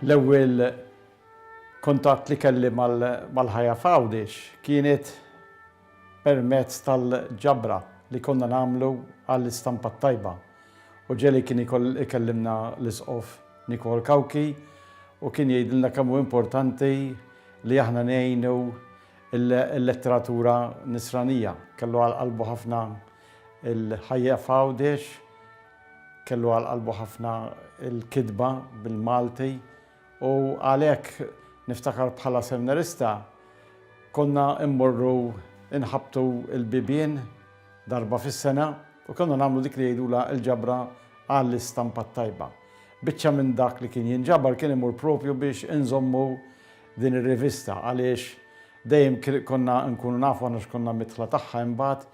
L-ewwel kontatt li kelli mal-ħajja f'Għawdex kienet permezz tal-ġabra li konna nagħmlu għall-istampa tajba. U ġeli kien ikellimna l-isqof Nikol Kawki u kien jgħidilna kemm hu importanti li aħna ngħinu l-letteratura nisranija. Kellu għal qalbu ħafna il-ħajja f'Għawdex, kellu għal qalbu ħafna il-kitba bil-Malti u għalhekk niftakar bħala seminarista konna immorru inħabtu l-bibien darba fis-sena u konna nagħmlu dik li jgħidula l-ġabra għall-istampa tajba. Biċċa minn dak li kien jinġabar kien imur propju biex inżommu din ir-rivista għaliex dejjem konna nkunu nafu għandna x'konna mitħla tagħha imbagħad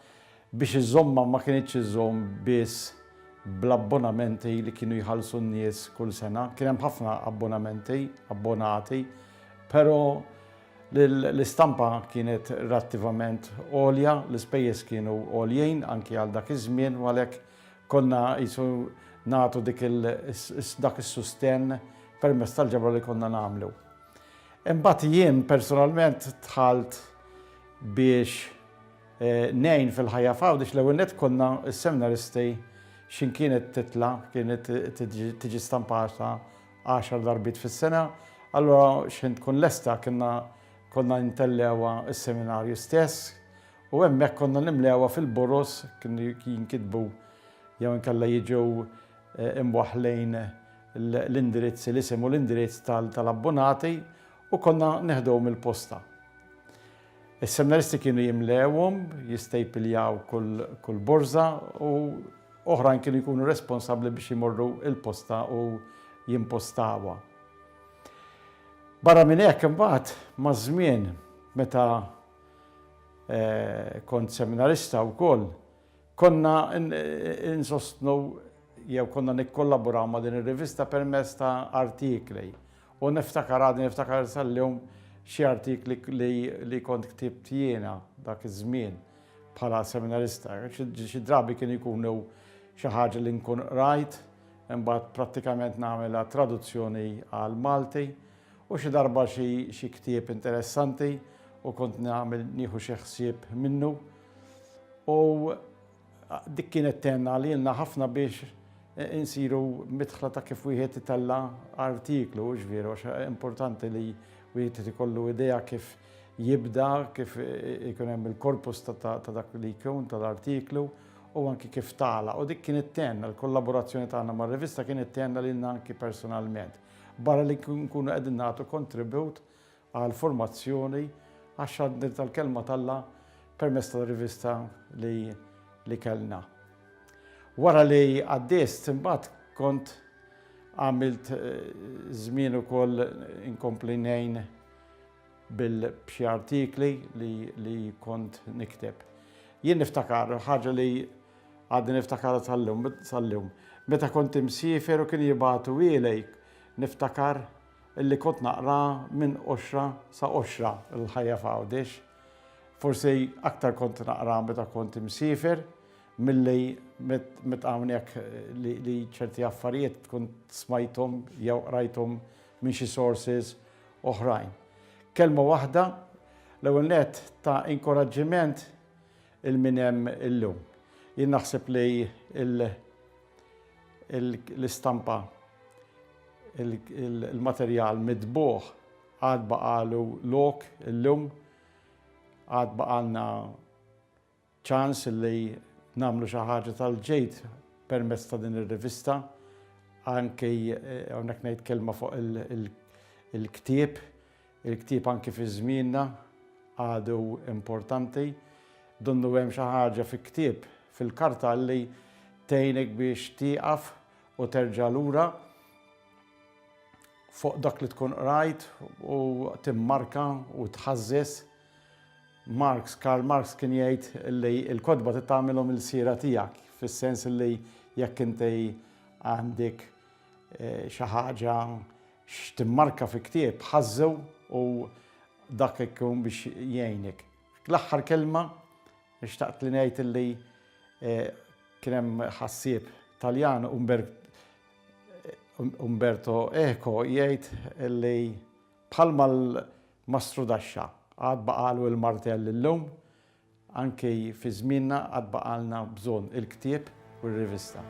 biex iżomma ma kienitx iżomm biss bl-abbonamenti li kienu jħallsu n-nies kull sena. Kien hemm ħafna abbonati, però l-istampa kienet relattivament għolja, l-ispejjeż kienu għoljien anki għal dak iż-żmien u għalhekk konna qisu nagħtu dak is-sustenn permezz tal-ġabra li konna nagħmlu. Imbagħad jien personalment dħalt biex ngħin fil-ħajja f'Għawdex l-ewwel nett konna s-seminaristi xin kienet titla, kienet tiġi stampata 10 darbit fis-sena, allura xin tkun lesta konna nintellewha s-seminarju stess u hemmhekk konna nimlewha fil-burros kienu jinkitbu jew inkella jiġu imwaħħlejn l-indirizz l-isem u l-indirizz tal-abbonati u konna neħduhom il-posta. Is-seminaristi kienu jimlewhom, jistejpiljaw kull borża u oħrajn kienu jkunu responsabbli biex jmorru il-posta u jimpostawha. Barra minn hekk imbagħad maż-żmien meta kont seminarista wkoll konna insostnu jew konna nikkollaboraw ma' din ir-rivista permezz ta' artikli u niftakar sal-lum xi artikli li kont ktibt jiena dak iż-żmien bħala seminarista. Xi drabi kienu jkunu xi ħaġa li nkun rajt, imbagħad prattikament nagħmilha traduzzjoni għal Malti u xi darba xi ktieb interessanti u kont nieħu xi ħsieb minnu. U dik kienet tenna lilna ħafna biex insiru midħla ta' kif wieħed itella artiklu ġvieru għax importanti li wieħed ikollu idea kif jibda, kif ikun hemm il-korpus ta' dak li jkun tal-artiklu u anki kif tagħlaq. U dik kienet tenna, l-kollaborazzjoni tagħna mar-rivista kienet tenna lilna anki personalment. Barra li nkunu qegħdin nagħtu kontribut għal formazzjoni għax-xandir tal-kelma talla permezz tal-rivista li kellna. Wara li għaddist imbagħad kont għamilt żmien ukoll inkompli ngħin b'xi artikli li kont nikteb. Jien niftakar ħaġa li għaddi niftakar sal-lum. Meta kont imsiefer u kien jibgħatu ilej, niftakar illi kont naqra minn 10 sa 10 il-ħajja f'Għawdex. Forsi aktar kont naqra meta kont imsiefer milli meta hawnhekk li ċerti affarijiet kont smajthom jew rajthom minn xi sources oħrajn. Kelma waħda l-ewwel nett ta' inkoraġġiment il-min hemm illum. Jien naħseb li l-istampa il-materjal midbuħ għad baqalu lok illum, għad baqalna ċans li nagħmlu xi ħaġa tal-ġejt permezz ta' din ir-rivista, anke hawnhekk ngħid kelma fuq il-ktieb, il-ktieb anke fi żmienna għadu importanti. Donnu hemm xi ħaġa fi ktieb fil-karta li tgħinek biex tieqaf u terġa' lura fuq dak li tkun rajt u timmarka u tħażżes. Karl Marx kien jgħid li l-kodba tagħmilhom il-siera tiegħek, fis-sens li jekk inti għandek xi ħaġa x'timmarka fi ktieb ħażżew u dak ikun biex jgħinek. L-aħħar kelma xtaqt li ngħid li kien hemm ħassieb Taljan Umberto Eco jgħid li bħalma l-Mastru Daxxa għad baqalu il-martell l-lum, anki fi żmienna għad baqalna bżonn il-ktieb u r-rivista.